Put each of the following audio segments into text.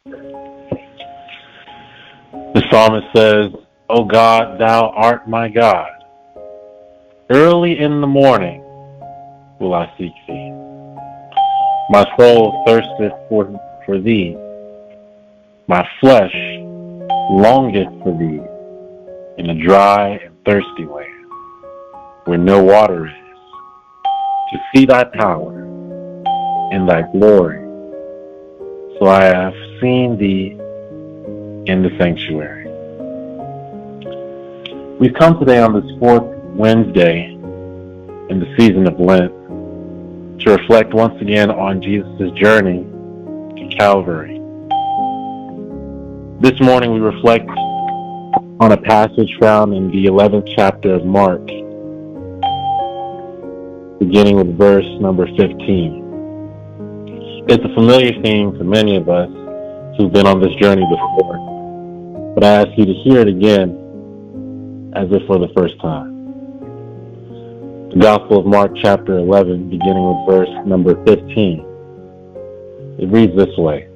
The psalmist says, O God, thou art my God. Early in the morning will I seek thee. My soul thirsteth for thee. My flesh longeth for thee in a dry and thirsty land, where no water is, to see thy power and thy glory. So I have seen thee in the sanctuary. We've come today on this fourth Wednesday in the season of Lent to reflect once again on Jesus' journey to Calvary. This morning we reflect on a passage found in the 11th chapter of Mark, beginning with verse number 15. It's a familiar theme to many of us who've been on this journey before, but I ask you to hear it again as if for the first time. The Gospel of Mark chapter 11, beginning with verse number 15. It reads this way.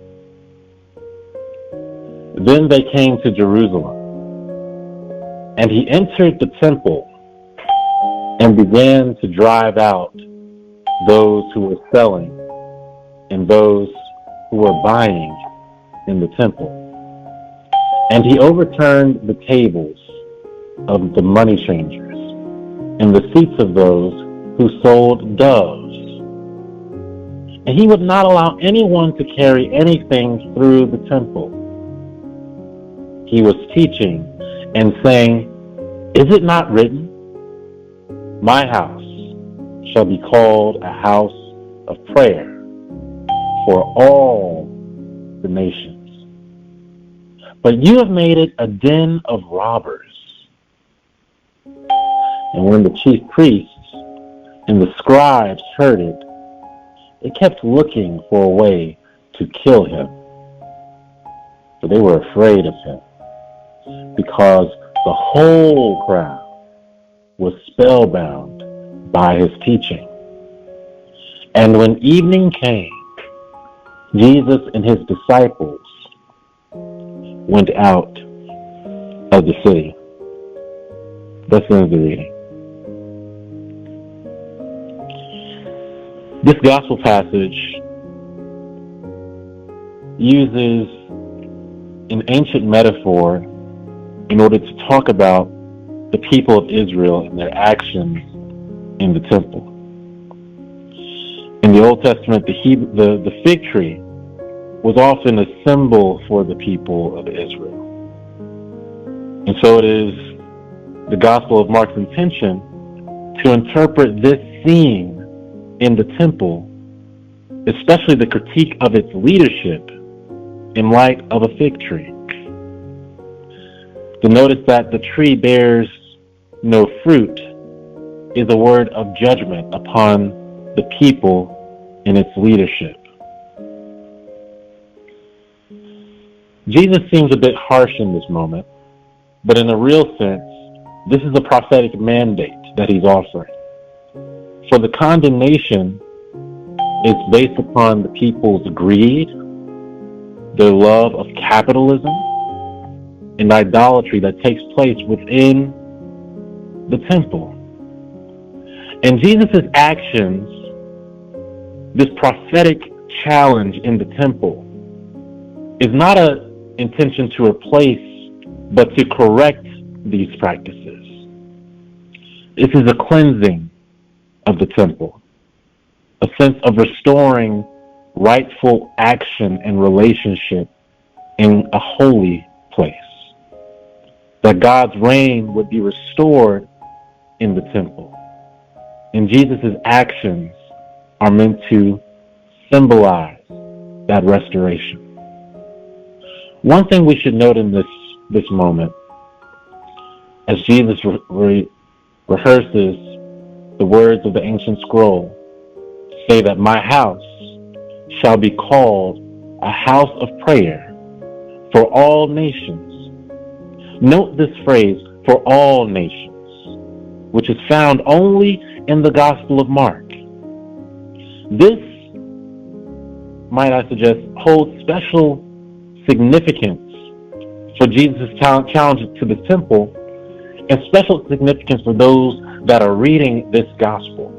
Then they came to Jerusalem, and he entered the temple and began to drive out those who were selling and those who were buying in the temple. And he overturned the tables of the money changers and the seats of those who sold doves. And he would not allow anyone to carry anything through the temple. He was teaching and saying, Is it not written, My house shall be called a house of prayer for all the nations? But you have made it a den of robbers. And when the chief priests and the scribes heard it, they kept looking for a way to kill him. For they were afraid of him, because the whole crowd was spellbound by his teaching. And when evening came, Jesus and his disciples went out of the city. That's the end of the reading. This gospel passage uses an ancient metaphor in order to talk about the people of Israel and their actions in the temple. In the Old Testament, the fig tree was often a symbol for the people of Israel. And so it is the Gospel of Mark's intention to interpret this scene in the temple, especially the critique of its leadership, in light of a fig tree. To notice that the tree bears no fruit is a word of judgment upon the people and its leadership. Jesus seems a bit harsh in this moment, but in a real sense, this is a prophetic mandate that he's offering. For the condemnation is based upon the people's greed, their love of capitalism, and idolatry that takes place within the temple. And Jesus' actions, this prophetic challenge in the temple, is not an intention to replace, but to correct these practices. This is a cleansing of the temple, a sense of restoring rightful action and relationship in a holy place. That God's reign would be restored in the temple. And Jesus' actions are meant to symbolize that restoration. One thing we should note in this moment, as Jesus rehearses the words of the ancient scroll, say that my house shall be called a house of prayer for all nations. Note this phrase, for all nations, which is found only in the Gospel of Mark. This, might I suggest, holds special significance for Jesus' challenge to the temple, and special significance for those that are reading this gospel,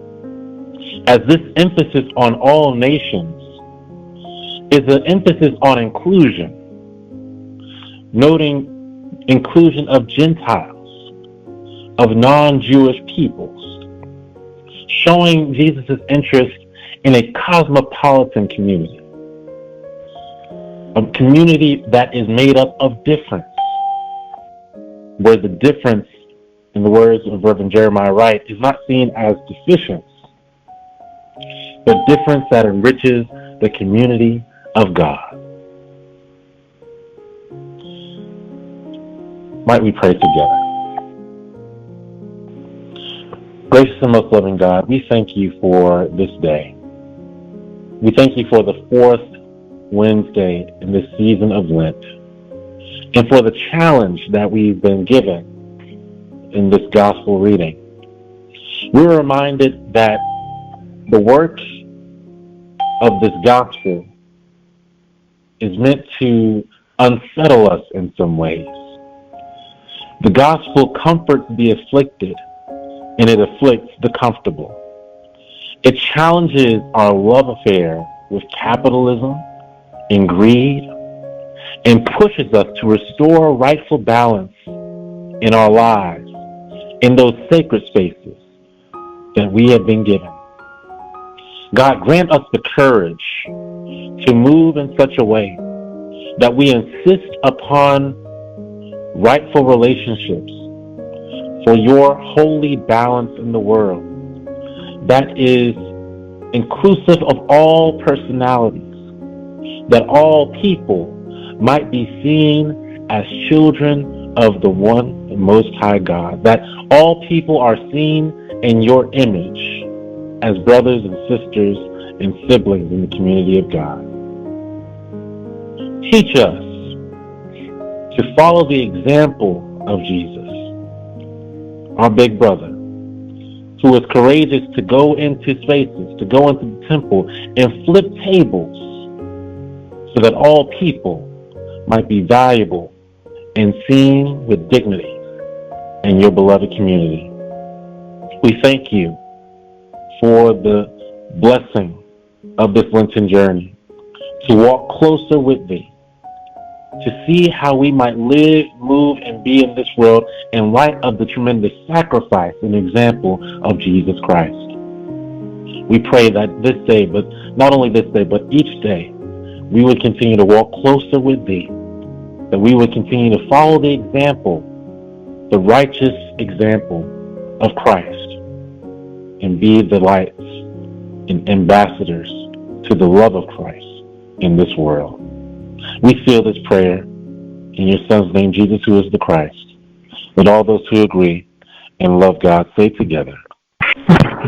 as this emphasis on all nations is an emphasis on inclusion, noting inclusion of Gentiles, of non-Jewish peoples, showing Jesus' interest in a cosmopolitan community, a community that is made up of difference, where the difference, in the words of Reverend Jeremiah Wright, is not seen as deficiency, but difference that enriches the community of God. Might we pray together? Gracious and most loving God, we thank you for this day. We thank you for the fourth Wednesday in this season of Lent, and for the challenge that we've been given in this gospel reading. We're reminded that the work of this gospel is meant to unsettle us in some ways. The gospel comforts the afflicted, and it afflicts the comfortable. It challenges our love affair with capitalism and greed, and pushes us to restore rightful balance in our lives, in those sacred spaces that we have been given. God, grant us the courage to move in such a way that we insist upon rightful relationships for your holy balance in the world that is inclusive of all personalities, that all people might be seen as children of the one and most high God, that all people are seen in your image as brothers and sisters and siblings in the community of God. Teach us to follow the example of Jesus, our big brother, who was courageous to go into spaces, to go into the temple and flip tables so that all people might be valuable and seen with dignity in your beloved community. We thank you for the blessing of this Lenten journey, to walk closer with thee, to see how we might live, move, and be in this world in light of the tremendous sacrifice and example of Jesus Christ. We pray that this day, but not only this day, but each day, we would continue to walk closer with thee, that we would continue to follow the example, the righteous example of Christ, and be the lights and ambassadors to the love of Christ in this world. We seal this prayer in your Son's name, Jesus, who is the Christ. Let all those who agree and love God say together.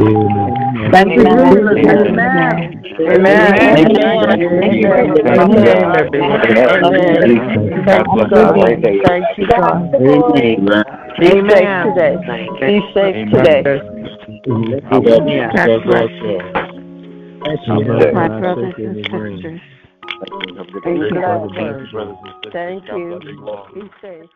Amen. Thank you, Jesus. Amen. Amen. Thank you, God. Be safe today. Be safe today. God bless you. My brothers and sisters. Thank you. Thank you. Be safe.